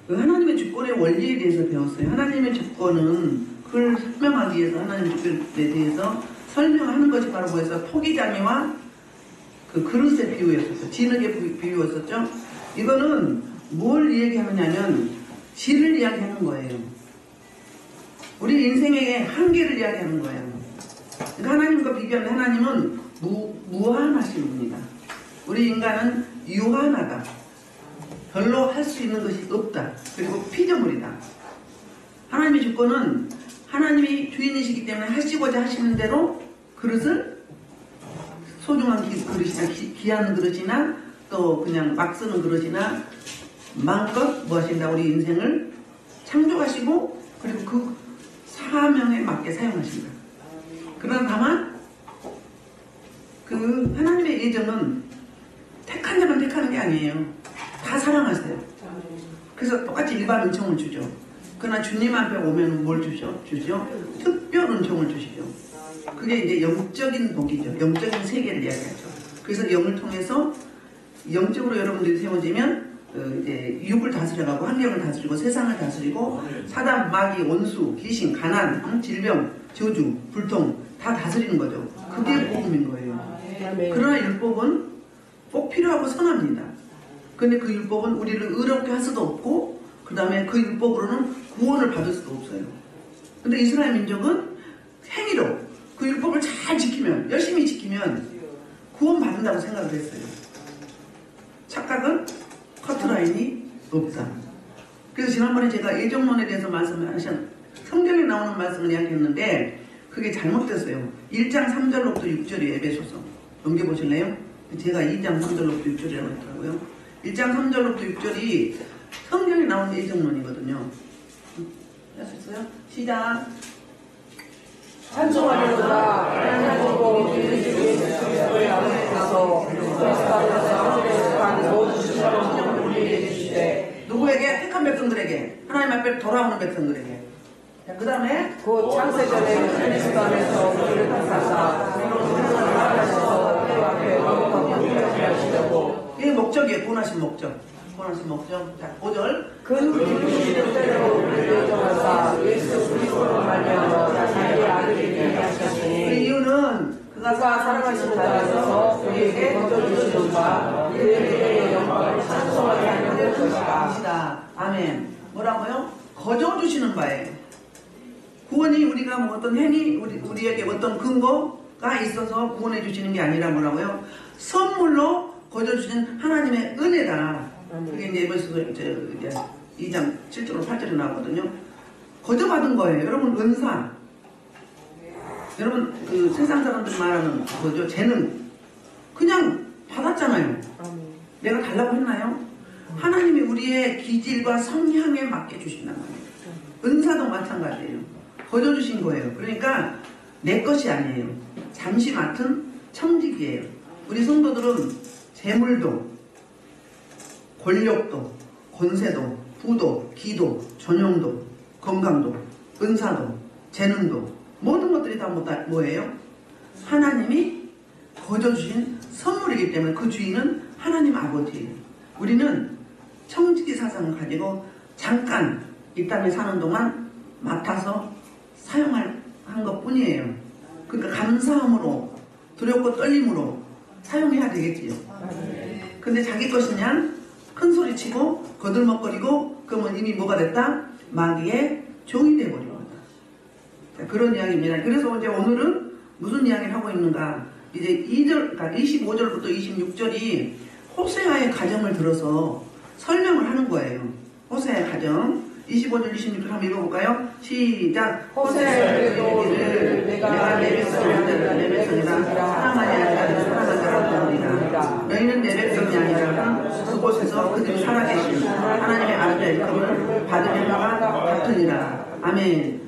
그 하나님의 주권의 원리에 대해서 배웠어요. 하나님의 주권은 그걸 설명하기 위해서 하나님의 주권에 대해서 설명하는 것이 바로 뭐였어? 토기장이와 그 그릇의 비유였었죠. 진흙의 비유였었죠. 이거는 뭘 이야기하느냐면 질을 이야기하는 거예요. 우리 인생의 한계를 이야기하는 거예요. 그러니까 하나님과 비교하면 하나님은 무한하신 분이다. 우리 인간은 유한하다. 별로 할 수 있는 것이 없다. 그리고 피조물이다. 하나님의 주권은 하나님이 주인이시기 때문에 하시고자 하시는 대로 그릇을 소중한 그릇이나 귀한 그릇이나 또 그냥 막 쓰는 그릇이나 마음껏 뭐 하신다. 우리 인생을 창조하시고 그리고 그 사명에 맞게 사용하신다. 그러나 다만 그 하나님의 예정은 택한 자만 택하는 게 아니에요. 다 사랑하세요. 그래서 똑같이 일반 은총을 주죠. 그러나 주님 앞에 오면 뭘 주죠? 특별 은총을 주시죠. 그게 이제 영적인 복이죠. 영적인 세계를 이야기하죠. 그래서 영을 통해서 영적으로 여러분들이 세워지면 이제 육을 다스려가고 환경을 다스리고 세상을 다스리고 사단, 마귀, 원수, 귀신, 가난, 질병, 저주, 불통 다 다스리는 거죠. 그게 복음인 거예요. 그러나 율법은 꼭 필요하고 선합니다. 근데 그 율법은 우리를 의롭게 할 수도 없고 그 다음에 그 율법으로는 구원을 받을 수도 없어요. 근데 이스라엘 민족은 행위로 그 율법을 잘 지키면 열심히 지키면 구원 받는다고 생각을 했어요. 착각은 커트라인이 없다. 그래서 지난번에 제가 예정론에 대해서 말씀하신 성경에 나오는 말씀을 이야기했는데 그게 잘못됐어요. 1장 3절로부터 6절이에요. 에베소서 넘겨보실래요? 제가 2장 3절로부터 6절이라고 했더라고요. 1장 3절로부터 6절이 성경에 나오는 예정론이거든요. 할 수 있어요? 시작. 찬송하려다 하나님으로 그리스도의 앞에서 누구에게? 택한 백성들에게. 하나님 앞에 돌아오는 백성들에게. 그 다음에 곧 창세전에 그리스도 안에서 우리를 택하사 하나님께서 그 앞에 거룩하고 힘있게 하시려고. 이게 목적이에요. 구원하신 목적. 구원하신 목적. 자, 5절. 기쁘시는 때로 우리를 예정하사 예수 그리스도로 말미암아 자기의 아들이 되게 하셨으니. 그 이유는 그가 사랑하시는 자에서 우리에게 거둬주시는 바 그의 영광을 찬송하게 하는 것이다. 아멘. 뭐라고요? 거저주시는 바예요. 구원이 우리가 뭐 어떤 행위, 우리에게 어떤 근거가 있어서 구원해 주시는 게 아니라 뭐라고요? 선물로 거저주신 하나님의 은혜다. 그게 이제 에베소서 2장 7절로 8절에 나오거든요. 거저받은 거예요. 여러분 은사. 여러분 그 세상 사람들이 말하는 거죠. 재능. 그냥 받았잖아요. 내가 달라고 했나요? 하나님이 우리의 기질과 성향에 맞게 주신단 말이에요. 은사도 마찬가지예요. 거저주신 거예요. 그러니까 내 것이 아니에요. 잠시 맡은 청직이에요. 우리 성도들은 재물도 권력도 권세도 부도 기도 전용도 건강도 은사도 재능도 모든 것들이 다 뭐예요? 하나님이 거저주신 선물이기 때문에 그 주인은 하나님 아버지예요. 우리는 청지기 사상을 가지고 잠깐 이 땅에 사는 동안 맡아서 사용한 것뿐이에요. 그러니까 감사함으로 두렵고 떨림으로 사용해야 되겠지요. 근데 자기 것이냐? 큰 소리 치고 거들먹거리고 그러면 이미 뭐가 됐다? 마귀의 종이 되어버린 거다. 그런 이야기입니다. 그래서 이제 오늘은 무슨 이야기를 하고 있는가? 이제 2절, 그러니까 25절부터 26절이 호세아의 가정을 들어서 설명을 하는 거예요. 호세아의 가정. 25절, 26절 한번 읽어볼까요? 시작. 호세아의 이르기를 내가 내 백성이라 사랑하지 아니라 사랑한 자라 부르리라. 너희는 내 백성이 아니라 그곳에서 그들이 살아계신 하나님의 아들의 일감을 받으려 바가 같으니라. 아멘.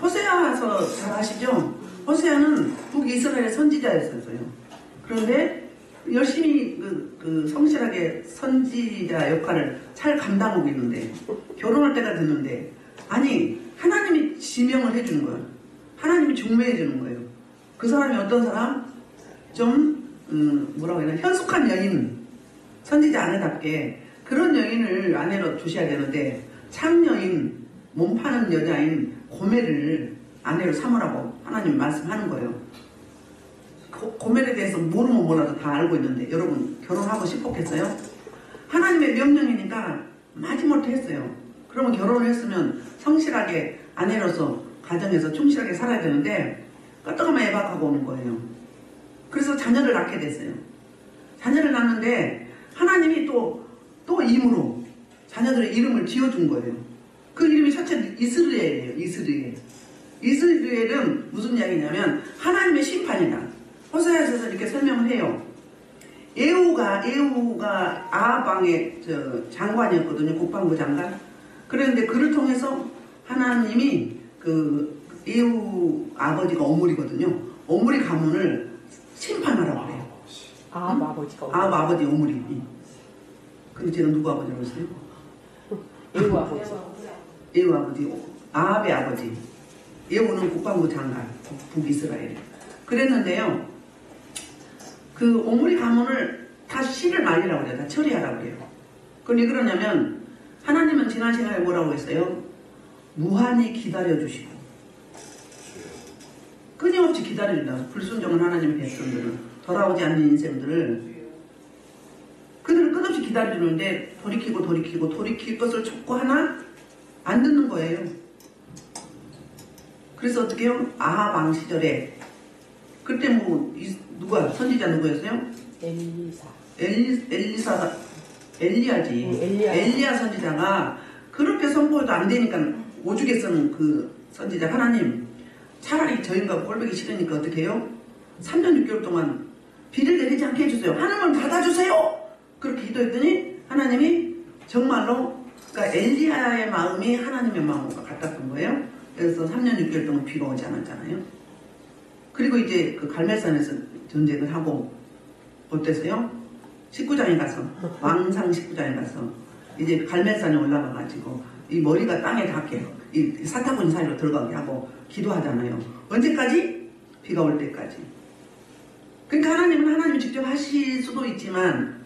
호세아서 잘 아시죠? 호세아는 북이스라엘의 선지자였어요. 그런데 열심히 성실하게 선지자 역할을 잘 감당하고 있는데 결혼할 때가 됐는데 아니 하나님이 지명을 해주는 거예요. 하나님이 중매해 주는 거예요. 그 사람이 어떤 사람? 좀 뭐라고 해야 되나 현숙한 여인 선지자 아내답게 그런 여인을 아내로 두셔야 되는데 창녀인 몸 파는 여자인 고멜을 아내로 삼으라고 하나님 말씀하는 거예요. 고멜에 대해서 모르면 몰라도 다 알고 있는데 여러분 결혼하고 싶었겠어요? 하나님의 명령이니까 마지못해 했어요. 그러면 결혼을 했으면 성실하게 아내로서 가정에서 충실하게 살아야 되는데 끄떡하면 애박하고 오는 거예요. 그래서 자녀를 낳게 됐어요. 자녀를 낳는데 하나님이 또 임으로 자녀들의 이름을 지어준 거예요. 그 이름이 첫째 이스라엘이에요. 이스라엘. 이스라엘은 무슨 이야기냐면 하나님의 심판이다. 호세아서에서 이렇게 설명을 해요. 에후가 아방의 장관이었거든요. 국방부 장관. 그런데 그를 통해서 하나님이 그 에후 아버지가 오므리거든요. 오므리 가문을 심판하라고 그래요. 아버지가 아버지 오므리. 근데 제가 누구 아버지라고 했어요? 에후 아버지. 에후 아버지, 아합의 아버지. 에후는 국방부 장관, 북이스라엘. 그랬는데요. 그 오므리 가문을 다 씨를 말리라고 그래요. 다 처리하라고 그래요. 그럼 왜 그러냐면 하나님은 지난 시간에 뭐라고 했어요? 무한히 기다려주시고 끊임없이 기다려준다. 불순종한 하나님의 백성들은 돌아오지 않는 인생들을 그들을 끝없이 기다려주는데 돌이킬 것을 촉구하나 안 듣는 거예요. 그래서 어떻게 해요? 아합 왕 시절에 그때 뭐 누가 선지자 누구였어요? 엘리야지. 엘리야 선지자가 그렇게 선포해도 안 되니까 오죽에 쓰는 그 선지자 하나님 차라리 저 인간 꼴보기 싫으니까 어떻게 해요? 3년 6개월 동안 비를 내리지 않게 해주세요. 하늘문 닫아주세요. 그렇게 기도했더니 하나님이 정말로 그러니까 엘리야의 마음이 하나님의 마음과 같았던 거예요. 그래서 3년 6개월 동안 비가 오지 않았잖아요. 그리고 이제 그 갈멜산에서 전쟁을 하고 어땠어요? 19장에 가서 왕상 19장에 가서 이제 갈멜산에 올라가가지고 이 머리가 땅에 닿게 이 사타구니 사이로 들어가게 하고 기도하잖아요. 언제까지? 비가 올 때까지. 그러니까 하나님은 하나님이 직접 하실 수도 있지만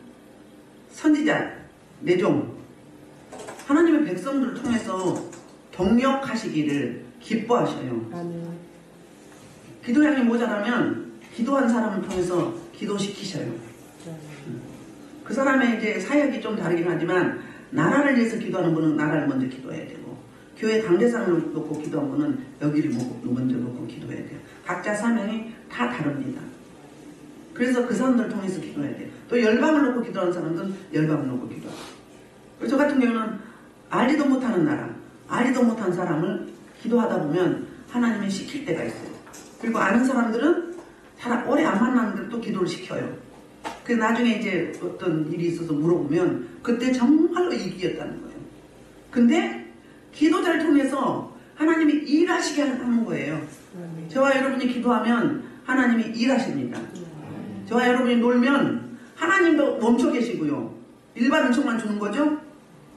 선지자, 내종 하나님의 백성들을 통해서 동력하시기를 기뻐하셔요. 기도량이 모자라면 기도한 사람을 통해서 기도시키셔요. 그 사람의 이제 사역이 좀 다르긴 하지만 나라를 위해서 기도하는 분은 나라를 먼저 기도해야 되고 교회 강대상을 놓고 기도한 분은 여기를 먼저 놓고 기도해야 돼요. 각자 사명이 다 다릅니다. 그래서 그 사람들을 통해서 기도해야 돼요. 또 열방을 놓고 기도하는 사람들은 열방을 놓고 기도하고. 그래서 저 같은 경우는 알지도 못하는 나라, 알지도 못한 사람을 기도하다 보면 하나님이 시킬 때가 있어요. 그리고 아는 사람들은 잘 오래 안 만났는데 또 기도를 시켜요. 그 나중에 이제 어떤 일이 있어서 물어보면 그때 정말로 이기였다는 거예요. 근데 기도자를 통해서 하나님이 일하시게 하는 거예요. 저와 여러분이 기도하면 하나님이 일하십니다. 저와 여러분이 놀면 하나님도 멈춰 계시고요. 일반 은총만 주는 거죠.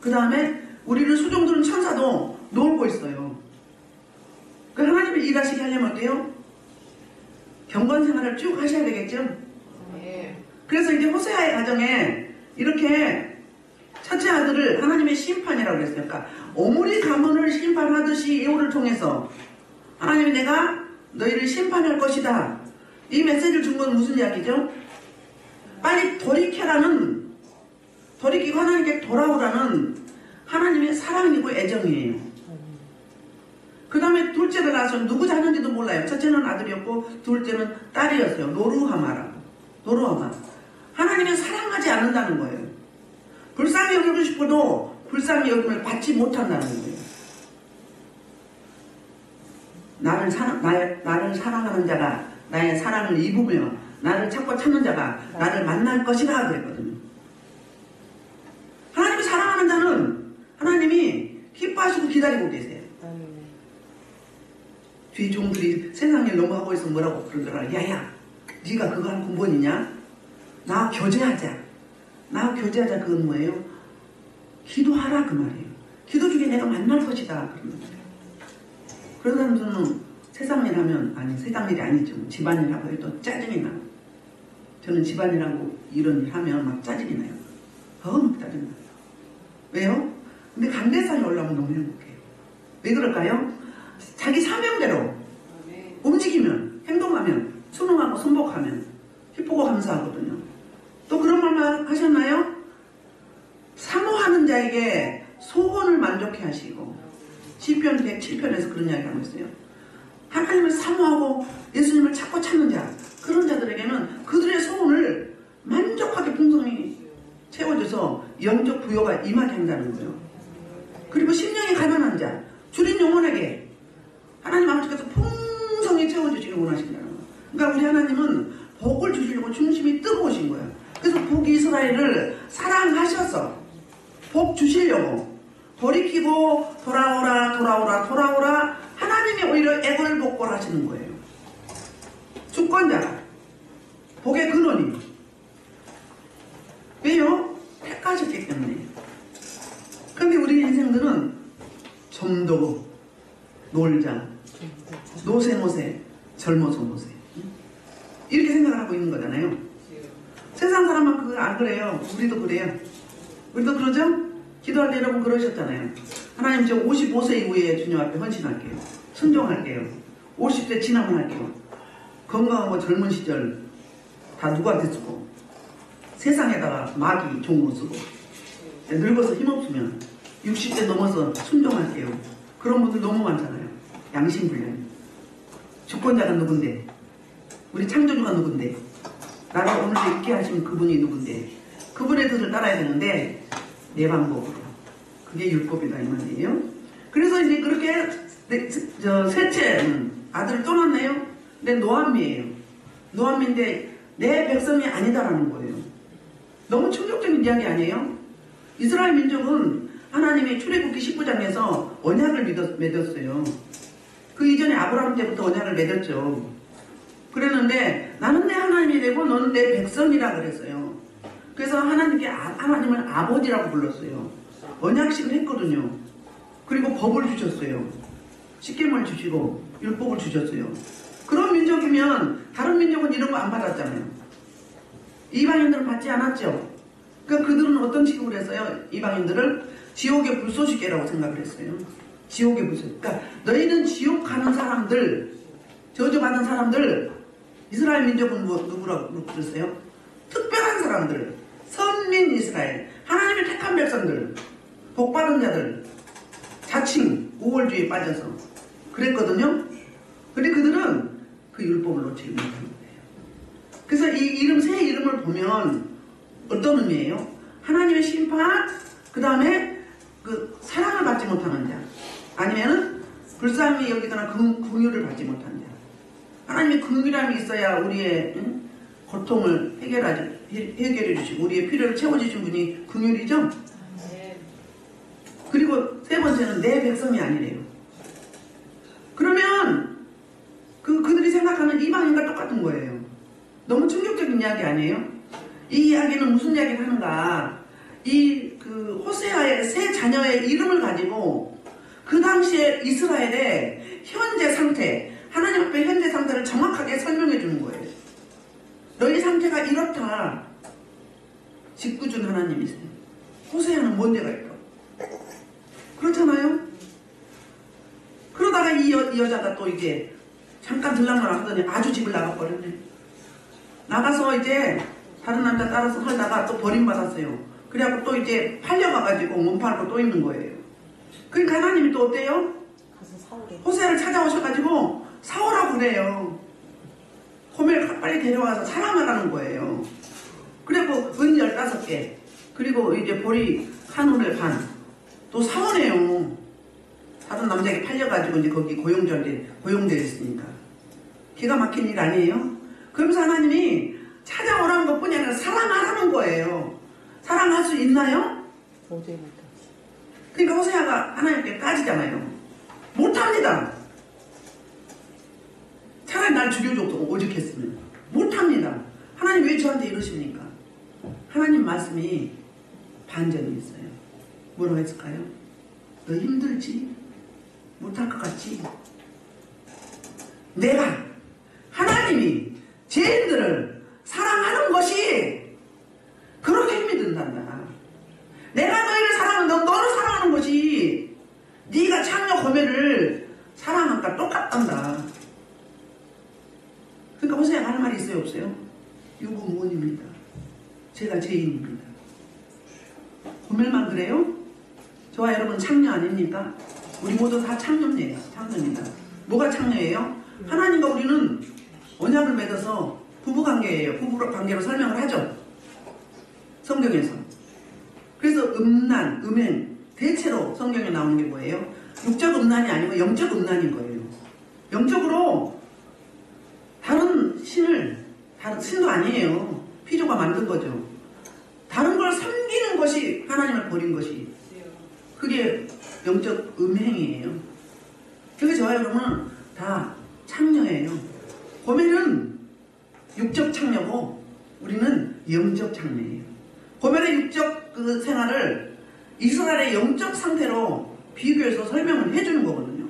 그 다음에 우리를 수종드는 천사도 놀고 있어요. 그 하나님을 일하시게 하려면 어때요? 경건 생활을 쭉 하셔야 되겠죠. 그래서 이제 호세아의 가정에 이렇게 첫째 아들을 하나님의 심판이라고 그랬어요. 그러니까 오므리 가문을 심판하듯이 예후를 통해서 하나님이 내가 너희를 심판할 것이다. 이 메시지를 준 건 무슨 이야기죠? 빨리 돌이키고 하나님께 돌아오라는 하나님의 사랑이고 애정이에요. 그 다음에 둘째를 낳아서 누구 자녀인지도 몰라요. 첫째는 아들이었고 둘째는 딸이었어요. 노루하마. 하나님은 사랑하지 않는다는 거예요. 불쌍히 여기고 싶어도 불쌍히 여김을 받지 못한다는 거예요. 나를 사랑하는 자가 나의 사랑을 입으며 나를 찾는 자가 나를 만날 것이다 그랬거든요. 하나님이 사랑하는 자는 하나님이 기뻐하시고 기다리고 계세요. 뒤에 종들이 세상 일 너무 하고 있으면 뭐라고 그러더라. 야야 네가 그거 할 근본이냐? 나와 교제하자. 그건 뭐예요? 기도하라 그 말이에요. 기도 중에 내가 만날 것이다 그런 거예요. 그런 사람들은 세상 일 하면 세상 일이 아니죠. 집안일하고 해도 짜증이 나요. 저는 집안일하고 이런 일 하면 막 짜증이 나요. 막 짜증나요. 왜요? 근데 감대상이 올라오면 너무 행복해요. 왜 그럴까요? 자기 사명대로 움직이면, 행동하면, 순응하고 순복하면 기쁘고 감사하거든요. 또 그런 말만 하셨나요? 사모하는 자에게 소원을 만족해 하시고, 시편 107편에서 그런 이야기 하고 있어요. 하나님을 사모하고 예수님을 찾고 찾는 자, 그런 자들에게는 그들의 소원을 만족하게 풍성히 채워줘서 영적 부여가 임하게 한다는 거예요. 그리고 심령이 가난한 자, 주린 영혼에게 하나님 아버지께서 풍성히 채워주시길 원하신다는 거예요. 그러니까 우리 하나님은 복을 주시려고 중심이 뜨거우신 거예요. 그래서 북이스라엘을 사랑하셔서 복 주시려고 돌이키고 돌아오라 하나님이 오히려 애걸복걸 하시는 거예요. 주권자가 복의 근원이 왜요? 택하셨기 때문에. 근데 우리 인생들은 좀 더 놀자, 노세 젊어서 노세 이렇게 생각을 하고 있는 거잖아요. 세상 사람은 그거 안 그래요. 우리도 그래요. 우리도 그러죠? 기도할 때 여러분 그러셨잖아요. 하나님 저 55세 이후에 주님 앞에 헌신할게요. 순종할게요. 50세 지나면 할게요. 건강하고 젊은 시절 다 누구한테 쓰고 세상에다가 마귀 종으로 쓰고 늙어서 힘없으면 60대 넘어서 순종할게요. 그런 분들 너무 많잖아요. 양심불량. 주권자가 누군데? 우리 창조주가 누군데? 나를 오늘도 있게 하신 그분이 누군데? 그분의 뜻을 따라야 되는데 내 방법으로. 그게 율법이다 이 말이에요. 그래서 이제 그렇게 셋째 아들을 떠났네요. 근데 노암미예요. 노암미인데 내 백성이 아니다라는 거예요. 너무 충격적인 이야기 아니에요? 이스라엘 민족은 하나님이 출애굽기 19장에서 언약을 맺었어요. 그 이전에 아브라함 때부터 언약을 맺었죠. 그랬는데 나는 내 하나님이 되고 너는 내 백성이라 그랬어요. 그래서 하나님을 아버지라고 불렀어요. 언약식을 했거든요. 그리고 법을 주셨어요. 십계명을 주시고 율법을 주셨어요. 그런 민족이면 다른 민족은 이런 거 안 받았잖아요. 이방인들은 받지 않았죠. 그러니까 그들은 어떤 취급을 했어요? 이방인들을 지옥의 불쏘시개라고 생각을 했어요. 지옥의 불쏘시개. 그러니까 너희는 지옥 가는 사람들, 저주받은 사람들, 이스라엘 민족은 누구라고 그랬어요? 특별한 사람들, 선민 이스라엘, 하나님의 택한 백성들, 복받은 자들, 자칭 우월주의에 빠져서 그랬거든요. 근데 그들은 그 율법을 놓치지 못한 거예요. 그래서 이 세 이름을 보면 어떤 의미예요? 하나님의 심판, 그 다음에 그 사랑을 받지 못하는 자, 아니면은 불쌍히 여기거나 긍휼을 받지 못하는 자. 하나님의 긍휼함이 있어야 우리의 고통을 해결해 주시고 우리의 필요를 채워주신 분이 긍휼이죠. 그리고 세 번째는 내 백성이 아니래요. 그러면 그들이 생각하는 이방인과 똑같은 거예요. 너무 충격적인 이야기 아니에요? 이 이야기는 무슨 이야기를 하는가? 그 호세아의 세 자녀의 이름을 가지고 그 당시에 이스라엘의 현재 상태, 하나님 앞에 현재 상태를 정확하게 설명해 주는 거예요. 너희 상태가 이렇다. 짓궂은 하나님이세요. 호세아는 뭔데가 있다고. 그렇잖아요? 그러다가 이 여자가 또 이제 잠깐 들락날락 하더니 아주 집을 나가버렸네. 나가서 이제 다른 남자 따라서 살다가 또 버림받았어요. 그래갖고 또 이제 팔려가가지고 몸 팔고 또 있는 거예요. 그러니까 하나님이 또 어때요? 호세아를 찾아오셔가지고 사오라고 그래요. 호멜을 빨리 데려와서 살아나가는 거예요. 그리고 은 15개, 그리고 이제 보리 한 올의 반, 또 사오네요. 다른 남자에게 팔려가지고 이제 거기 고용되어 있으니까. 기가 막힌 일 아니에요? 그러면서 하나님이 찾아오라는 것 뿐이 아니라 사랑하라는 거예요. 사랑할 수 있나요? 그러니까 호세아가 하나님께 까지잖아요. 못합니다. 차라리 날 죽여줘도 오죽했으면. 못합니다. 하나님 왜 저한테 이러십니까? 하나님 말씀이 반전이 있어요. 뭐라고 했을까요? 너 힘들지? 못할 것 같지? 내가 하나님이 죄인들을 사랑하는 것이 그렇게 힘이 든단다. 내가 너희를 사랑하면 넌 유부모입니다. 제가 죄인입니다. 고멜만 그래요? 저와 여러분 창녀 아닙니까? 우리 모두 다 창녀예요. 창녀입니다. 뭐가 창녀예요? 하나님과 우리는 언약을 맺어서 부부관계예요. 부부관계로 설명을 하죠. 성경에서. 그래서 음란, 음행, 대체로 성경에 나오는 게 뭐예요? 육적 음란이 아니고 영적 음란인 거예요. 영적으로 다른 신도 아니에요. 피조가 만든 거죠. 다른 걸 섬기는 것이 하나님을 버린 것이, 그게 영적 음행이에요. 그래서 저와 여러분은 다 창녀예요. 고멜은 육적 창녀고 우리는 영적 창녀예요. 고멜의 육적 그 생활을 이스라엘의 영적 상태로 비교해서 설명을 해주는 거거든요.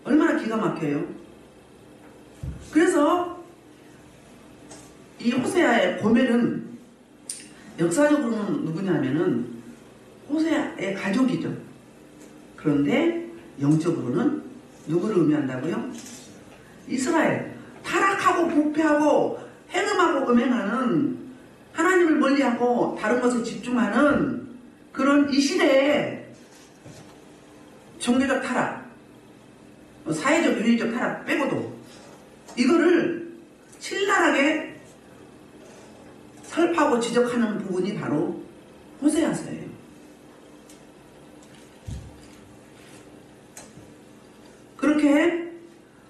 얼마나 기가 막혀요. 그래서 이 호세아의 고멜은 역사적으로는 누구냐면은 호세아의 가족이죠. 그런데 영적으로는 누구를 의미한다고요? 이스라엘. 타락하고 부패하고 행음하고 음행하는, 하나님을 멀리하고 다른 것에 집중하는 그런 이 시대에 종교적 타락, 사회적 윤리적 타락 빼고도 이거를 신랄하게 설파하고 지적하는 부분이 바로 호세아서예요. 그렇게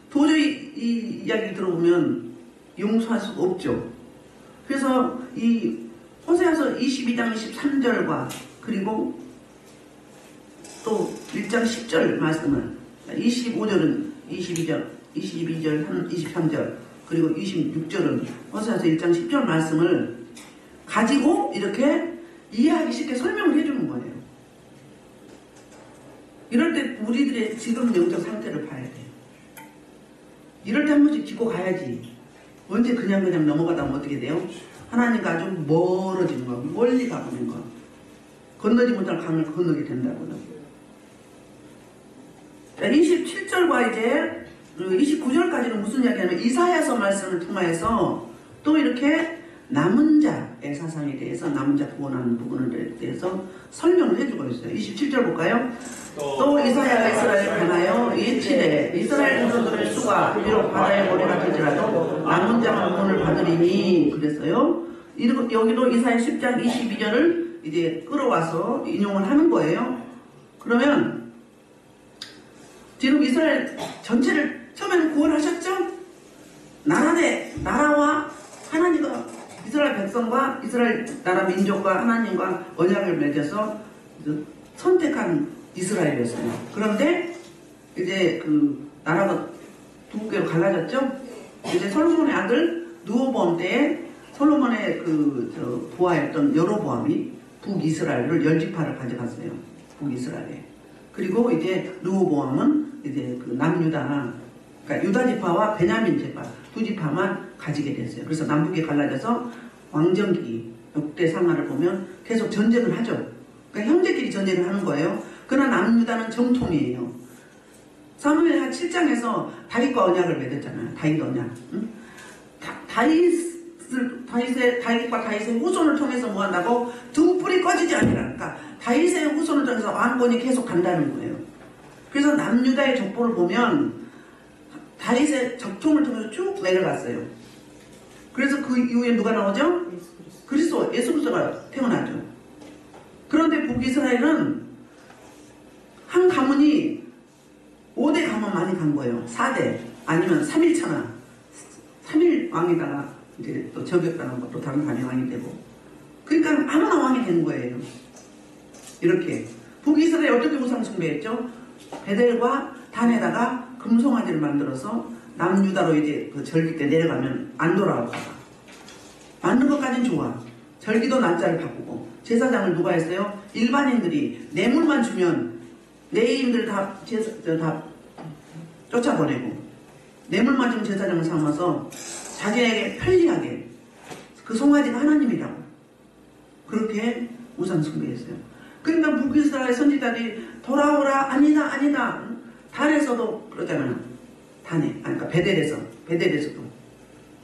도저히 이 이야기 들어보면 용서할 수가 없죠. 그래서 이 호세아서 22장 23절과 그리고 또 1장 10절 말씀을, 25절은 22절, 23절, 그리고 26절은 호세아서 1장 10절 말씀을 가지고 이렇게 이해하기 쉽게 설명을 해주는 거예요. 이럴 때 우리들의 지금 영적 상태를 봐야 돼요. 이럴 때 한 번씩 짚고 가야지. 언제 그냥 넘어가다 보면 어떻게 돼요? 하나님과 아주 멀어지는 거, 멀리 가보는 거. 건너지 못할 강을 건너게 된다고요. 27절과 이제 29절까지는 무슨 이야기냐면 이사야서 말씀을 통하여서 또 이렇게 남은 자의 사상에 대해서, 남은 자 구원하는 부분에 대해서 설명을 해주고 있어요. 27절 볼까요? 또 이사야가 이스라엘을 향하여 예치되 이스라엘 자손들의 수가 비록 바다의 모래가 되지라도 남은 자가 구원을 받으리니 그랬어요. 여기도 이사야 10장 22절을 이제 끌어와서 인용을 하는 거예요. 그러면 지금 이스라엘 전체를 처음에는 구원하셨죠? 나라와 하나님과 이스라엘 백성과 이스라엘 나라 민족과 하나님과 언약을 맺어서 선택한 이스라엘이었어요. 그런데 이제 그 나라가 두 개로 갈라졌죠. 이제 솔로몬의 아들 느호보암 때에 솔로몬의 부하였던 여로보암이 북이스라엘을 10지파를 가져갔어요. 북이스라엘에. 그리고 이제 느호보암은 이제 그 남유다, 그러니까 유다 지파와 베냐민 지파 두 지파만 가지게 됐어요. 그래서 남북이 갈라져서 왕정기 역대 상하를 보면 계속 전쟁을 하죠. 그러니까 형제끼리 전쟁을 하는 거예요. 그러나 남유다는 정통이에요. 사무엘하 7장에서 다윗과 언약을 맺었잖아요. 다윗 언약. 응? 다윗과 다윗의 후손을 통해서 뭐 한다고? 등불이 꺼지지 아니라. 그러니까 다윗의 후손을 통해서 왕권이 계속 간다는 거예요. 그래서 남유다의 족보를 보면 다윗의 적통을 통해서 쭉 내려갔어요. 그래서 그 이후에 누가 나오죠? 그리스도, 예수 그리스도가 태어나죠. 그런데 북이스라엘은 한 가문이 5대 가문 많이 간 거예요. 4대 아니면 3일차나 3일 왕에다가 이제 또 저격당한 것도 다른 가문이 왕이 되고, 그러니까 아무나 왕이 된 거예요. 이렇게 북이스라엘이 어떻게 우상 숭배했죠? 베델과 단에다가 금송아지를 만들어서 남유다로 이제 그 절기 때 내려가면 안 돌아올까 봐 만든 것까지는 좋아. 절기도 날짜를 바꾸고, 제사장을 누가 했어요? 일반인들이 뇌물만 주면 내인들 다 쫓아보내고, 뇌물만 주면 제사장을 삼아서 자기에게 편리하게, 그 송아지가 하나님이라고 그렇게 우상 숭배했어요. 그러니까 북이스라엘 선지자들이 돌아오라, 아니다. 단에서도 그러잖아요. 단에, 그러니까 베델에서도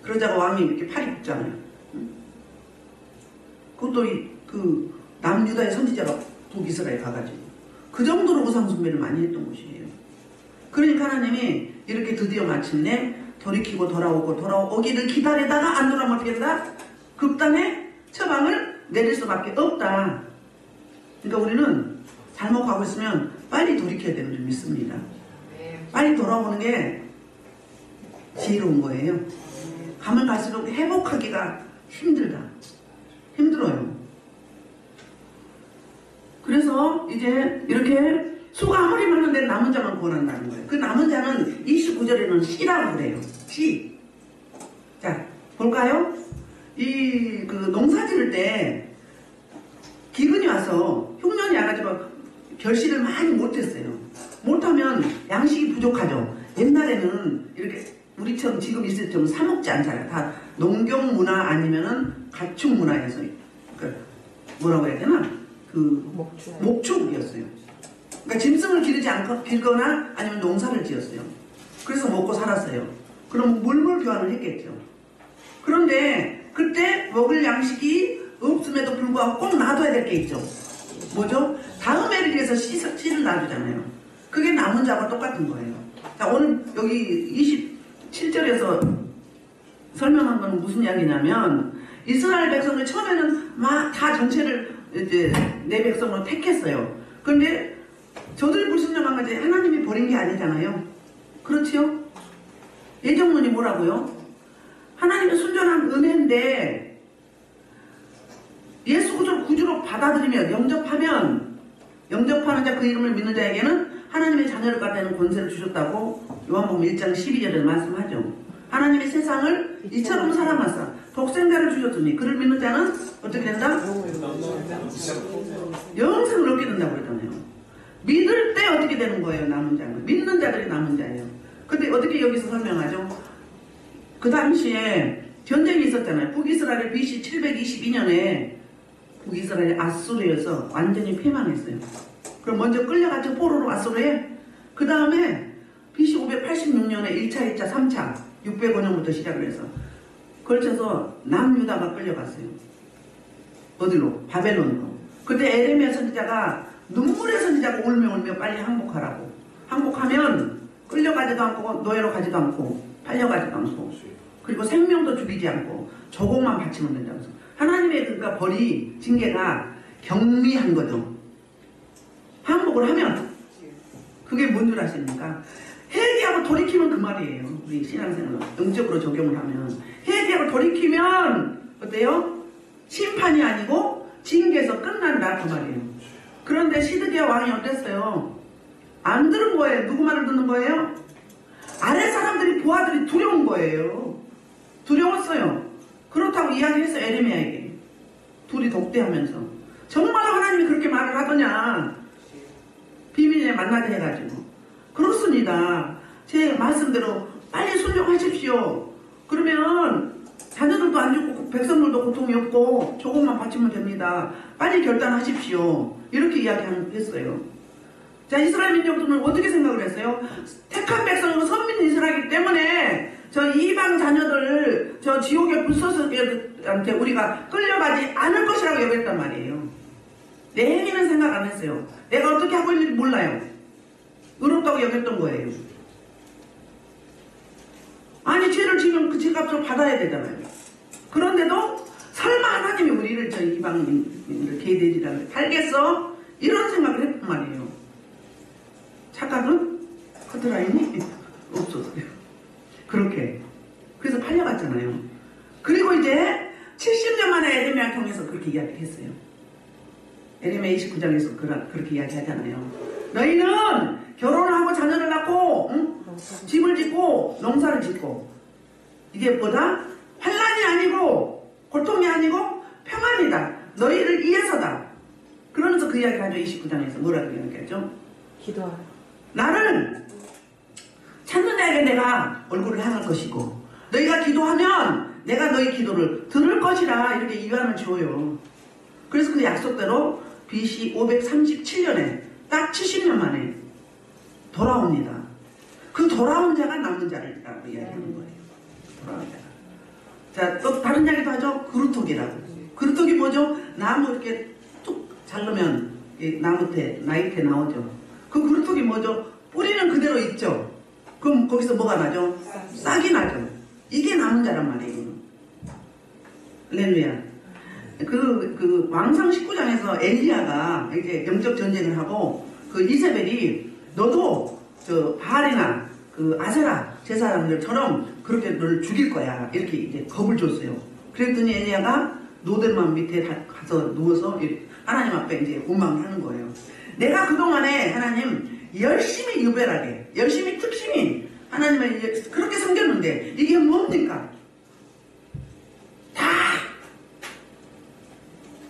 그러자가 왕이 이렇게 팔이 굽잖아요. 그것도 그 남유다의 선지자가 북이스라엘 가가지고 그 정도로 우상 숭배를 많이 했던 곳이에요. 그러니까 하나님이 이렇게 드디어 마침내 돌이키고 돌아오기를 기다리다가 안 돌아오면 어떻게 된다? 극단의 처방을 내릴 수밖에 없다. 그러니까 우리는 잘못 가고 있으면 빨리 돌이켜야 되는 줄 믿습니다. 빨리 돌아오는 게 지혜로운 거예요. 가면 갈수록 회복하기가 힘들어요. 그래서 이제 이렇게 수가 아무리 많은데 남은 자만 구원한다는 거예요. 그 남은 자는 29절에는 씨라고 그래요. 씨. 자, 볼까요? 그 농사 지을 때 기근이 와서 흉년이 와가지고 결실을 많이 못했어요. 못하면 양식이 부족하죠. 옛날에는 이렇게 우리처럼 지금 있을 때처럼 사 먹지 않잖아요. 다 농경 문화 아니면은 가축 문화에서 그러니까 뭐라고 해야 되나? 그 목축이었어요. 그러니까 짐승을 기르거나 아니면 농사를 지었어요. 그래서 먹고 살았어요. 그럼 물물 교환을 했겠죠. 그런데 그때 먹을 양식이 없음에도 불구하고 꼭 놔둬야 될 게 있죠. 뭐죠? 다음 해를 위해서 씨를 놔두잖아요. 그게 남은 자와 똑같은 거예요. 자, 오늘 여기 27절에서 설명한 건 무슨 이야기냐면 이스라엘 백성들 처음에는 막 다 전체를 이제 내 백성으로 택했어요. 그런데 저들이 불순종한 거지 하나님이 버린 게 아니잖아요. 그렇지요? 예정론이 뭐라고요? 하나님의 순전한 은혜인데 예수 구주로 받아들이면 영접하는 자 그 이름을 믿는 자에게는 하나님의 자녀를 갖다는 권세를 주셨다고 요한복음 1장 12절에 말씀하죠. 하나님의 세상을 이처럼 사랑하사 독생자를 주셨으니 그를 믿는 자는 어떻게 된다? 영생을 얻게 된다고 그랬잖아요. 믿을 때 어떻게 되는 거예요? 남은 자는. 믿는 자들이 남은 자예요. 근데 어떻게 여기서 설명하죠? 그 당시에 전쟁이 있었잖아요. 북이스라엘 BC 722년에 북이스라엘이 아수르에서 완전히 패망했어요. 그럼 먼저 끌려갔죠. 포로로 아수르에. 그 다음에 BC 586년에 1차, 2차, 3차 605년부터 시작을 해서 걸쳐서 남유다가 끌려갔어요. 어디로? 바벨론으로. 그때 에레미야 선지자가 눈물의 선지자가 울며 빨리 항복하라고. 항복하면 끌려가지도 않고 노예로 가지도 않고 팔려가지도 않고 그리고 생명도 죽이지 않고 조공만 바치면 된다면서. 하나님의 그러니까 벌이 징계가 경미한 거죠. 항복을 하면 그게 뭔 줄 아십니까? 회개하고 돌이키면 그 말이에요. 우리 신앙생활 영적으로 적용을 하면 회개하고 돌이키면 어때요? 심판이 아니고 징계에서 끝난다 그 말이에요. 그런데 시드기야 왕이 어땠어요? 안 들은 거예요. 누구 말을 듣는 거예요? 아래 사람들이 부하들이 두려운 거예요. 두려웠어요. 그렇다고 이야기했어요. 에레미야에게. 둘이 독대하면서 정말 하나님이 그렇게 말을 하더냐. 비밀에 만나게 해가지고. 그렇습니다. 제 말씀대로 빨리 순종하십시오. 그러면 자녀들도 안 죽고 백성들도 고통이 없고 조금만 바치면 됩니다. 빨리 결단하십시오. 이렇게 이야기했어요. 자, 이스라엘 민족들은 어떻게 생각을 했어요? 택한 백성이고 선민 이스라엘이기 때문에 저 이방 자녀들 저 지옥의 불소스한테 우리가 끌려가지 않을 것이라고 여겼단 말이에요. 내리는 생각 안 했어요. 내가 어떻게 하고 있는지 몰라요. 의롭다고 여겼던 거예요. 아니 죄를 지면 그 죄값을 받아야 되잖아요. 그런데도 설마 하나님이 우리를 저 이방인을 개돼지라는 팔겠어? 이런 생각을 했단 말이에요. 착각은 커트라인이 없었어요. 그렇게. 그래서 팔려갔잖아요. 그리고 이제 70년 만에 에레미야 통해서 그렇게 이야기를 했어요. 에레미야 29장에서 그렇게 이야기하잖아요. 너희는 결혼을 하고 자녀를 낳고 집을 짓고 농사를 짓고 이게 뭐다? 환난이 아니고 고통이 아니고 평안이다. 너희를 위해서다. 그러면서 그 이야기를 하죠. 29장에서 뭐라고 이야기하죠? 기도하라. 나를 찾는 자에게 내가 얼굴을 향할 것이고 너희가 기도하면 내가 너희 기도를 들을 것이라 이렇게 이유함을 줘요. 그래서 그 약속대로 BC 537년에 딱 70년 만에 돌아옵니다. 그 돌아온 자가 남은 자를 이야기하는 거예요. 돌아온 자가. 자, 또 다른 이야기도 하죠. 그루터기라고. 그루터기 뭐죠? 나무 이렇게 툭 자르면 나무테, 나이테 나오죠. 그 그루터기 뭐죠? 뿌리는 그대로 있죠. 그럼 거기서 뭐가 나죠? 싹이 나죠. 이게 남은 자란 말이에요. 할렐루야. 그 왕상 19장에서 엘리야가 이제 영적 전쟁을 하고 그 이세벨이 너도 저 바알이나 그 아세라 제사장들처럼 그렇게 너를 죽일 거야. 이렇게 이제 겁을 줬어요. 그랬더니 엘리야가 노들만 밑에 가서 누워서 하나님 앞에 이제 원망을 하는 거예요. 내가 그동안에 하나님 열심히 유별하게, 열심히 특심히 하나님을 그렇게 섬겼는데 이게 뭡니까? 다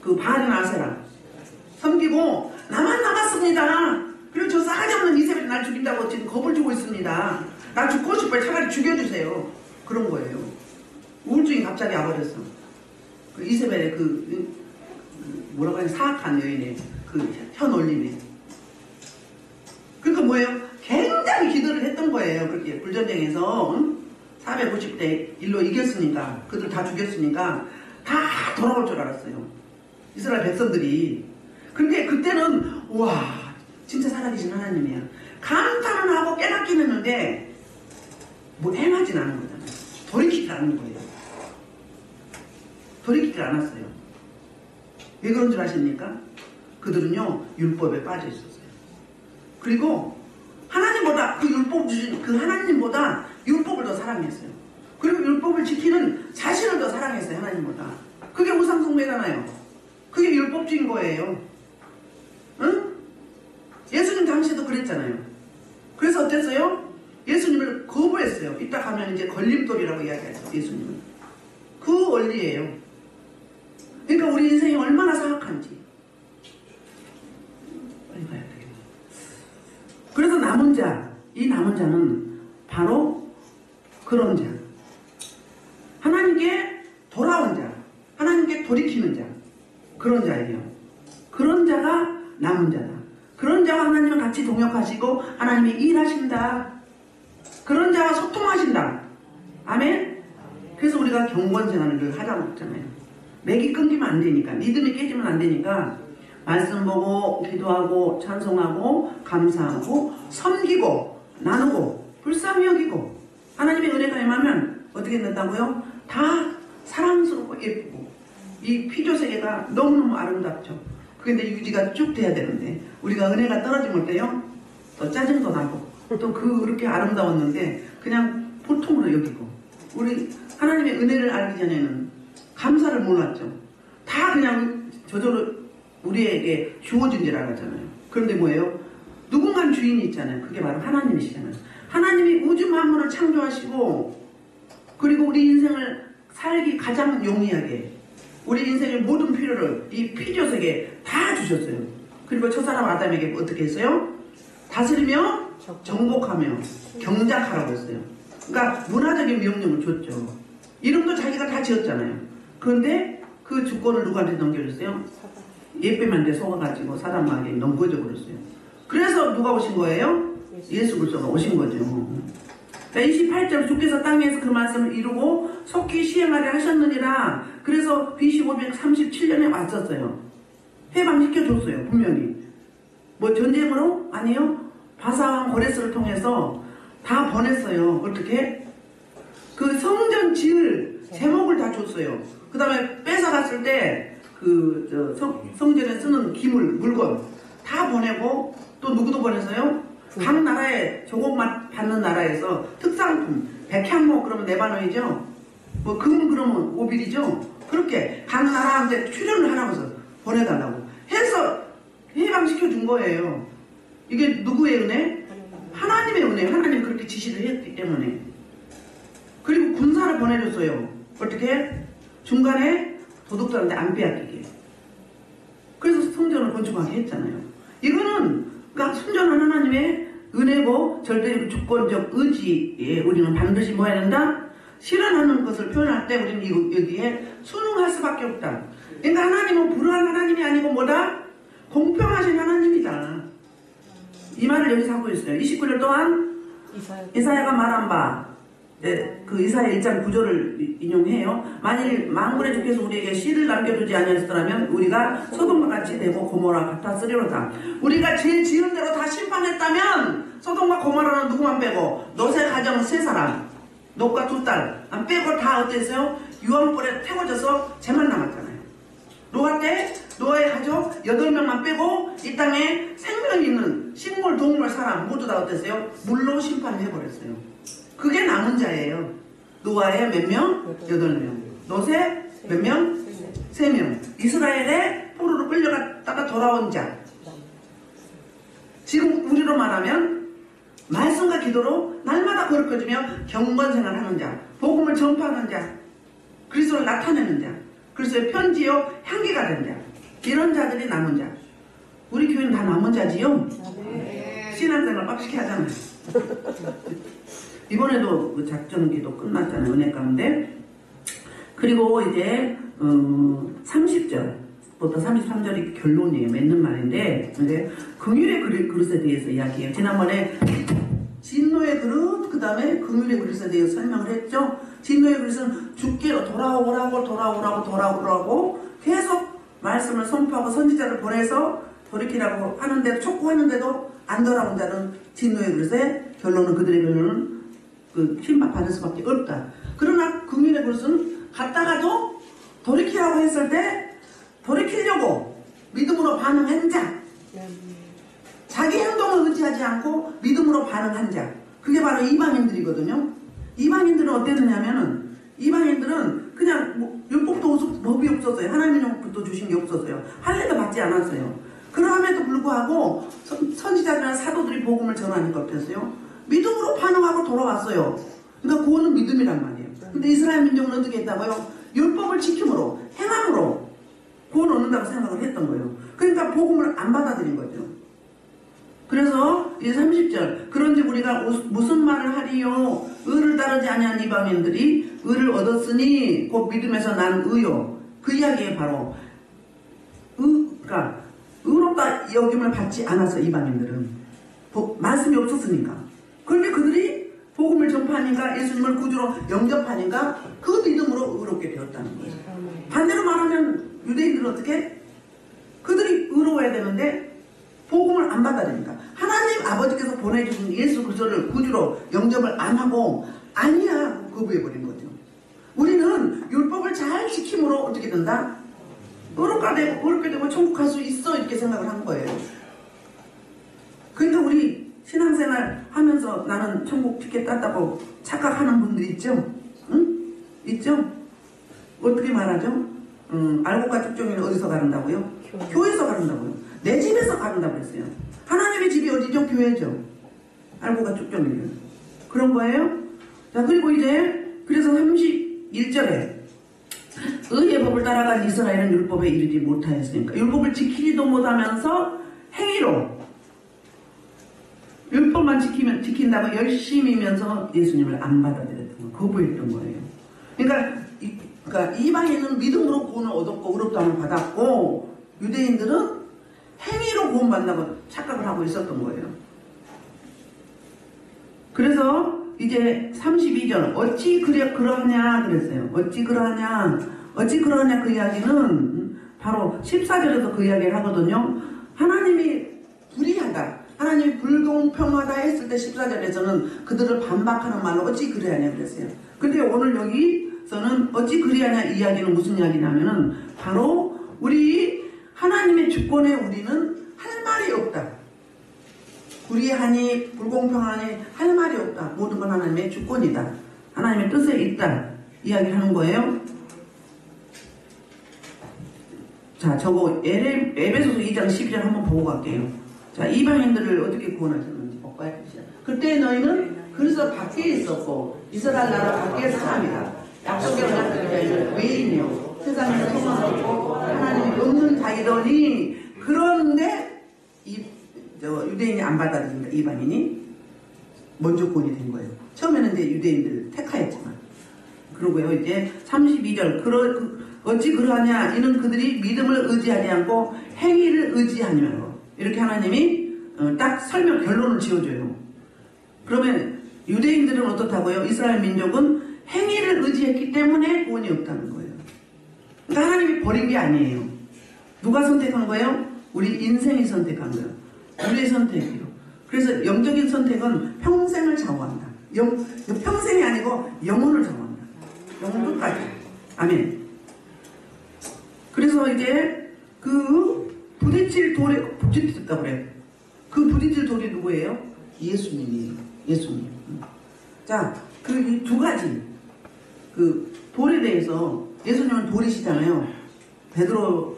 그 바알이나 아세라 섬기고 나만 남았습니다. 그리고 저 싸가지 없는 이세벨이 날 죽인다고 지금 겁을 주고 있습니다. 나 죽고 싶어요. 차라리 죽여주세요. 그런 거예요. 우울증이 갑자기 와버렸어. 그 이세벨의 뭐라고 하냐, 사악한 여인의 그 현올림에. 그러니까 뭐예요? 굉장히 기도를 했던 거예요. 그렇게 불전쟁에서 450대 1로 이겼으니까, 그들 다 죽였으니까 다 돌아올 줄 알았어요. 이스라엘 백성들이. 근데 그때는 와 진짜 살아계신 하나님이야. 감탄은 하고 깨닫긴 했는데 뭐 행하진 않은 거잖아요. 돌이키질 않는 거예요. 돌이키질 않았어요. 왜 그런 줄 아십니까? 그들은요 율법에 빠져 있었어요. 그리고 하나님보다 그 율법 주신 그 하나님보다 율법을 더 사랑했어요. 그리고 율법을 지키는 자신을 더 사랑했어요. 하나님보다. 그게 우상숭배잖아요. 그게 율법주의인 거예요. 응? 예수님 당시에도 그랬잖아요. 그래서 어땠어요? 예수님을 거부했어요. 이따 가면 이제 걸림돌이라고 이야기하죠. 예수님은. 그 원리예요. 그러니까 우리 인생이 얼마나 사악한지. 빨리 가야 되겠네. 그래서 남은 자, 이 남은 자는 바로 그런 자. 하나님께 돌아온 자. 하나님께 돌이키는 자. 그런 자예요. 그런 자가 남은 자다. 그런 자와 하나님은 같이 동역하시고 하나님이 일하신다. 그런 자와 소통하신다. 아멘? 그래서 우리가 경건생활을 하자고 했잖아요. 맥이 끊기면 안 되니까, 믿음이 깨지면 안 되니까 말씀 보고 기도하고 찬송하고 감사하고 섬기고 나누고 불쌍히 여기고 하나님의 은혜가 임하면 어떻게 된다고요? 다 사랑스럽고 예쁘고 이 피조 세계가 너무너무 아름답죠. 그런데 유지가 쭉 돼야 되는데 우리가 은혜가 떨어지면 어때요? 또 짜증도 나고 또 그렇게 아름다웠는데 그냥 보통으로 여기고 우리 하나님의 은혜를 알기 전에는 감사를 몰랐죠. 다 그냥 저절로 우리에게 주어진 줄 알았잖아요. 그런데 뭐예요? 누군가 주인이 있잖아요. 그게 바로 하나님이시잖아요. 하나님이 우주 만물을 창조하시고 그리고 우리 인생을 살기 가장 용이하게 우리 인생의 모든 필요를 이 피조세계에 다 주셨어요. 그리고 첫사람 아담에게 어떻게 했어요? 다스리며 정복하며 경작하라고 했어요. 그러니까 문화적인 명령을 줬죠. 이름도 자기가 다 지었잖아요. 그런데 그 주권을 누구한테 넘겨줬어요? 예배만데 속아가지고 사람 마귀에 넘겨줘 버렸어요. 그래서 누가 오신 거예요? 예수 그리스도가 오신 거죠. 28절 주께서 땅에서 그 말씀을 이루고 속히 시행하려 하셨느니라. 그래서 BC 537년에 왔었어요. 해방시켜줬어요. 분명히. 뭐 전쟁으로? 아니요. 바사왕 고레스를 통해서 다 보냈어요. 어떻게? 그 성전 지을 제목을 다 줬어요. 그 다음에 뺏어갔을 때 그 성전에 쓰는 기물, 물건 다 보내고 또 누구도 보냈어요? 각 나라에 조공만 받는 나라에서 특상품, 백향목 그러면 네바노이죠. 뭐 금 그러면 오빌이죠. 그렇게 각 나라한테 출연을 하라고 해서 보내달라고 해서 해방시켜 준 거예요. 이게 누구의 은혜? 하나님의 은혜. 하나님이 그렇게 지시를 했기 때문에. 그리고 군사를 보내줬어요. 어떻게? 중간에 도둑들한테 안 빼앗기게. 그래서 성전을 건축하게 했잖아요. 이거는 그러니까 순전한 하나님의 은혜고 절대적 주권적 의지에 우리는 반드시 뭐 해야 된다? 실현하는 것을 표현할 때 우리는 여기에 순응할 수밖에 없다. 그러니까 하나님은 불우한 하나님이 아니고 뭐다? 공평하신 하나님이다. 이 말을 여기서 하고 있어요. 29절 동안 이사야가 말한 바 그 이사야 1장 9절을 인용해요. 만일 만군의 주께서 우리에게 씨를 남겨두지 아니하셨더라면 우리가 소돔과 같이 되고 고모라 같았으리로다. 우리가 죄 지은 대로 다 심판했다면 소돔과 고모라는 누구만 빼고 롯의 가정 3사람, 롯과 2딸 안 빼고 다 어땠어요? 유황불에 태워져서 쟤만 남았잖아요. 노아 때 노아의 가족 8명만 빼고 이 땅에 생명 있는 식물, 동물, 사람 모두 다 어땠어요? 물로 심판해버렸어요. 그게 남은 자예요. 노아의 몇 명? 8명. 롯의 몇 명? 3명. 이스라엘의 포로로 끌려갔다가 돌아온 자. 지금 우리로 말하면 말씀과 기도로 날마다 거룩해지며 경건생활 하는 자, 복음을 전파하는 자, 그리스도를 나타내는 자, 그리스도의 편지요 향기가 된 자, 이런 자들이 남은 자. 우리 교회는 다 남은 자지요? 신앙생활 빡시게 하잖아요. 이번에도 그 작전기도 끝났잖아요. 은혜 가운데. 그리고 이제 30절부터 33절이 결론이에요. 맺는 말인데 이제 긍휼의 그릇에 대해서 이야기해요. 지난번에 진노의 그릇, 그 다음에 긍휼의 그릇에 대해서 설명을 했죠. 진노의 그릇은 주께로 돌아오라고 계속 말씀을 선포하고 선지자를 보내서 돌이키라고 하는데 촉구하는데도 안 돌아온 자는 진노의 그릇의 결론은 그들의 결론은 그 힘받을 수밖에 없다. 그러나 긍휼의 그릇은 갔다가도 돌이키라고 했을 때 돌이키려고 믿음으로 반응한 자, 자기 행동을 의지하지 않고 믿음으로 반응한 자, 그게 바로 이방인들이거든요. 이방인들은 어땠느냐면은 이방인들은 그냥 뭐 율법도 법이 없었어요. 하나님으로부터 주신 게 없었어요. 할례도 받지 않았어요. 그럼에도 불구하고 선지자들이나 사도들이 복음을 전하니까 어땠어요? 믿음으로 반응하고 돌아왔어요. 그러니까 그거는 믿음이란 말이에요. 근데 이스라엘 민족은 어떻게 했다고요? 율법을 지킴으로, 행함으로 구원 얻는다고 생각을 했던 거예요. 그러니까 복음을 안 받아들인 거죠. 그래서 이제 30절 그런지 우리가 무슨 말을 하리요? 의를 따르지 아니한 이방인들이 의를 얻었으니 곧 믿음에서 난 의요. 그 이야기에 바로 그러니까 의롭다 여김을 받지 않았어. 이방인들은 말씀이 없었으니까. 그런데 그들이 복음을 전파하니까 예수님을 구주로 영접하니까 그 믿음으로 의롭게 되었다는 거예요. 반대로 말하면 유대인들은 어떻게? 그들이 의로워야 되는데 복음을 안 받아들이니까 하나님 아버지께서 보내주신 예수 그리스도를 구주로 영접을 안 하고 아니야 거부해버린 거죠. 우리는 율법을 잘 지킴으로 어떻게 된다? 의롭게 되고 천국 갈 수 있어 이렇게 생각을 한 거예요. 그러니까 우리 신앙생활 하면서 나는 천국 티켓 땄다고 착각하는 분들 있죠? 응? 있죠? 어떻게 말하죠? 알곡과 쭉종이는 어디서 가른다고요? 교회에서 가른다고요. 내 집에서 가른다고 했어요. 하나님의 집이 어디죠? 교회죠. 알곡과 쭉종이는. 그런 거예요? 자, 그리고 이제 그래서 31절에 의의 법을 따라간 이스라엘은 율법에 이르지 못하였으니까 율법을 지키지도 못하면서 행위로 율법만 지킨다고 열심히면서 예수님을 안 받아들였던 거, 거부했던 거예요. 그러니까 이방인은 믿음으로 구원을 얻었고 의롭다함을 받았고 유대인들은 행위로 구원받는다고 착각을 하고 있었던 거예요. 그래서 이제 32절 어찌 그러하냐 그랬어요. 어찌 그러하냐 그 이야기는 바로 14절에서 그 이야기를 하거든요. 하나님이 불의하다. 하나님이 불공평하다 했을 때 14절에서는 그들을 반박하는 말로 어찌 그래하냐 그랬어요. 근데 오늘 여기서는 어찌 그래하냐 이야기는 무슨 이야기냐면은 바로 우리 하나님의 주권에 우리는 할 말이 없다. 불의하니 불공평하니 할 말이 없다. 모든 건 하나님의 주권이다. 하나님의 뜻에 있다. 이야기를 하는 거예요. 자, 저거 에베소서 2장 12절 한번 보고 갈게요. 자, 이방인들을 어떻게 구원하셨는지 볼까요? 그때 너희는 그리스도 밖에 있었고 이스라엘 나라 밖의 사람이다. 약속의 언약궤를 외인이요 세상에서 소망 없고 하나님이 없는 자이더니 그런데 유대인이 안 받아들인다. 이방인이 먼저 구원이 된 거예요. 처음에는 이제 유대인들 택하였지만 그러고요. 이제 32절 어찌 그러하냐 이는 그들이 믿음을 의지하지 않고 행위를 의지하냐고 이렇게 하나님이 딱 결론을 지어줘요. 그러면 유대인들은 어떻다고요? 이스라엘 민족은 행위를 의지했기 때문에 구원이 없다는 거예요. 그러니까 하나님이 버린 게 아니에요. 누가 선택한 거예요? 우리 인생이 선택한 거예요. 우리의 선택이요. 그래서 영적인 선택은 평생을 좌우한다. 평생이 아니고 영혼을 좌우한다. 영혼 끝까지. 아멘. 그래서 이제 그 부딪힐 돌에 부딪혔다 그래. 그 부딪힐 돌이 누구예요? 예수님이에요. 예수님. 자, 그 이 두 가지 그 돌에 대해서 예수님은 돌이시잖아요. 베드로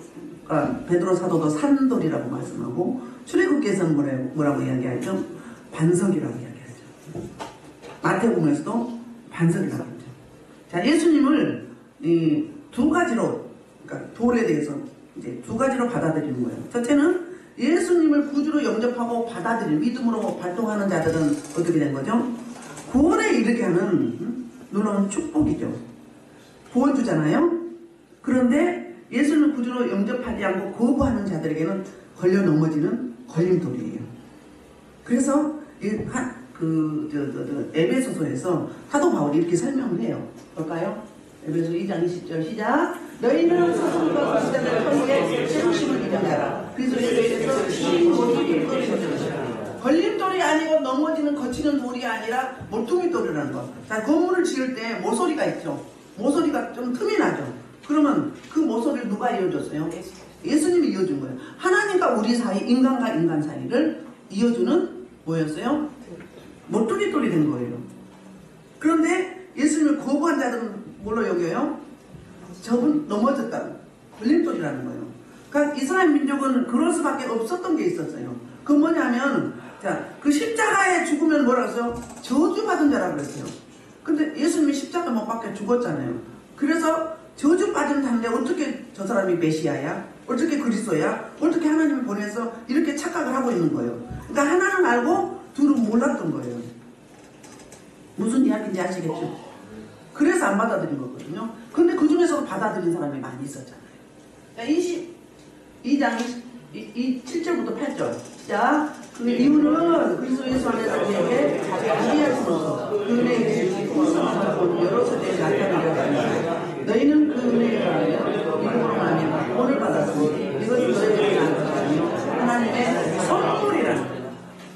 사도도 산돌이라고 말씀하고 출애굽기에서는 뭐라고 이야기하죠? 반석이라고 이야기하죠. 마태복음에서도 반석이라고 하죠. 자, 예수님을 이 두 가지로, 그러니까 돌에 대해서 이제 두 가지로 받아들이는 거예요. 첫째는 예수님을 구주로 영접하고 받아들이는 믿음으로 발동하는 자들은 어떻게 된 거죠? 구원에 이르게 하는 놀라운 축복이죠. 구원 주잖아요. 그런데 예수님을 구주로 영접하지 않고 거부하는 자들에게는 걸려 넘어지는 걸림돌이에요. 그래서 에베소서에서 사도 바울이 이렇게 설명을 해요. 볼까요? 에베소 2장 20절 시작. 너희는 스스로가 거시자들 터위에 세우심을 입은 자라. 그래서 예수께서 걸림돌이 아니고 넘어지는 거치는 돌이 아니라 모퉁이 돌이라는 거. 자, 건물을 지을 때 모서리가 있죠. 모서리가 좀 틈이 나죠. 그러면 그 모서리를 누가 이어줬어요? 예수님이 이어준 거예요. 하나님과 우리 사이, 인간과 인간 사이를 이어주는 뭐였어요? 모퉁이 돌이 된 거예요. 그런데 예수님을 거부한 자들은 뭘로 여겨요? 저분 넘어졌다. 걸림돌이라는 거예요. 그러니까 이스라엘 민족은 그럴 수밖에 없었던 게 있었어요. 그 뭐냐면, 자, 그 십자가에 죽으면 뭐라고 했어요? 저주받은 자라고 그랬어요. 근데 예수님이 십자가 못 박혀 죽었잖아요. 그래서 저주받은 자인데 어떻게 저 사람이 메시아야? 어떻게 그리스도야? 어떻게 하나님을 보내서 이렇게 착각을 하고 있는 거예요. 그러니까 하나는 알고 둘은 몰랐던 거예요. 무슨 이야기인지 아시겠죠? 그래서 안 받아들인 거거든요. 근데 그 중에서도 받아들인 사람이 많이 있었잖아요. 22장 7절부터 8절. 자, 그 이유는 그리스도 예수 안에서 우리에게 자비하심으로써 그 은혜에 풍성하고 여러 세대에 나타나려 너희는 그 은혜에 관하여 믿음으로 말미암아 구원을 받았으니 이것은 너희에게 난 것이 아니요 하나님의 선물이라는 거예요.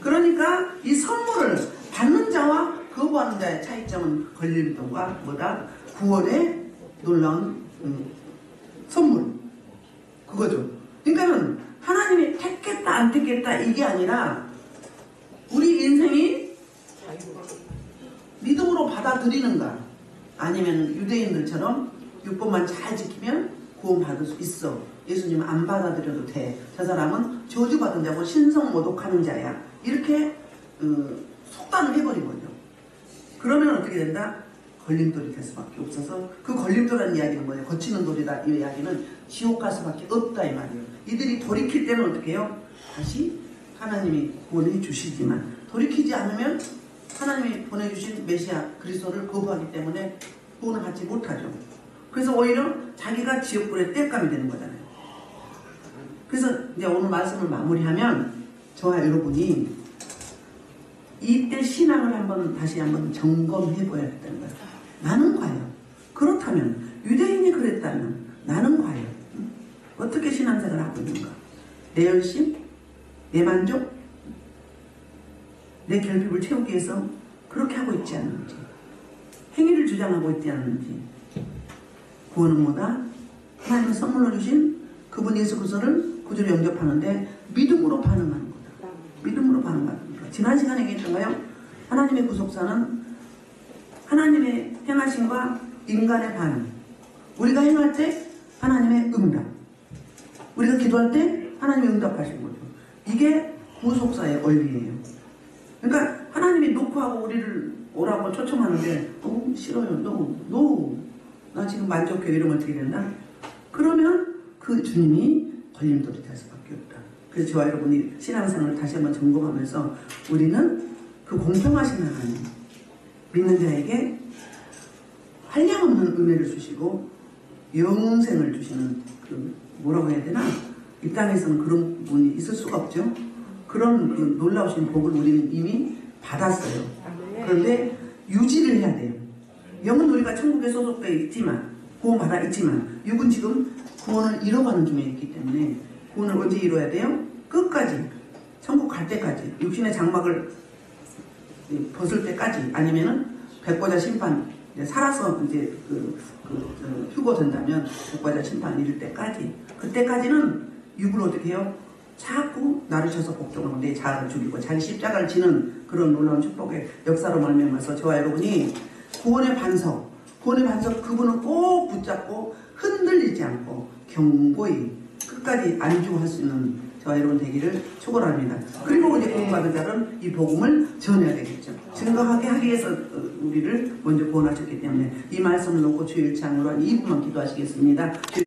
그러니까 이 선물을 받는 자와 거부하는 자의 차이점은 걸림돌과 뭐다? 구원의 놀라운 선물. 그거죠. 그러니까는 하나님이 택했다 안 택했다 이게 아니라 우리 인생이 믿음으로 받아들이는가, 아니면 유대인들처럼 율법만 잘 지키면 구원받을 수 있어. 예수님은 안 받아들여도 돼. 저 사람은 저주받은 자고 신성모독하는 자야. 이렇게 속단을 해버린 거죠. 그러면 어떻게 된다? 걸림돌이 될 수밖에 없어서, 그 걸림돌이라는 이야기는 뭐예요? 거치는 돌이다. 이 이야기는 지옥 갈 수밖에 없다 이 말이에요. 이들이 돌이킬 때는 어떻게 해요? 다시 하나님이 구원해 주시지만 돌이키지 않으면 하나님이 보내주신 메시아 그리스도를 거부하기 때문에 구원을 받지 못하죠. 그래서 오히려 자기가 지옥불의 땔감이 되는 거잖아요. 그래서 이제 오늘 말씀을 마무리하면 저와 여러분이 이때 신앙을 다시 한번 점검해 보야겠다는 거예요. 나는 과연 그렇다면, 유대인이 그랬다면 나는 과연 어떻게 신앙생활을 하고 있는가? 내 열심? 내 만족? 내 결핍을 채우기 위해서 그렇게 하고 있지 않는지, 행위를 주장하고 있지 않는지. 구원은 뭐다? 하나님의 선물로 주신 그분 예수 그리스도를 구주로 영접하는데 믿음으로 반응하는 거다. 믿음으로 반응하는 거다. 지난 시간에 얘기했던가요? 하나님의 구속사는 하나님의 행하심과 인간의 반응. 우리가 행할 때 하나님의 응답, 우리가 기도할 때 하나님의 응답하시는 거죠. 이게 구속사의 원리예요. 그러니까 하나님이 놓고 하고 우리를 오라고 초청하는데 싫어요. 나 지금 만족해. 이러면 어떻게 된다? 그러면 그 주님이 걸림돌이 될 수밖에 없다. 그래서 저와 여러분이 신앙생활을 다시 한번 점검하면서 우리는 그 공평하신 하나님, 믿는 자에게 한량없는 은혜를 주시고 영생을 주시는, 그 뭐라고 해야 되나? 이 땅에서는 그런 분이 있을 수가 없죠. 그런 그 놀라우신 복을 우리는 이미 받았어요. 그런데 유지를 해야 돼요. 영은 우리가 천국에 소속되어 있지만 구원받아 있지만 육은 지금 구원을 잃어가는 중에 있기 때문에 구원을 언제 이뤄야 돼요? 끝까지 천국 갈 때까지 육신의 장막을 벗을 때까지 아니면은 백보자 심판 살아서 이제 휴거된다면 백보자 심판 이를 때까지 그때까지는 육을 어떻게 해요? 자꾸 나를 쳐서 복종하고 내 자아를 죽이고 자기 십자가를 지는 그런 놀라운 축복의 역사로 말미암아서 저와 여러분이 구원의 반석 그분은 꼭 붙잡고 흔들리지 않고 견고히 끝까지 안주할 수 있는 저와 여러분 되기를 축원합니다. 그리고 이제 구원받은 자는 이 복음을 전해야 되겠죠. 증거하게 하기 위해서 우리를 먼저 구원하셨기 때문에 이 말씀을 놓고 주일 창으로 한 2분만 기도하시겠습니다.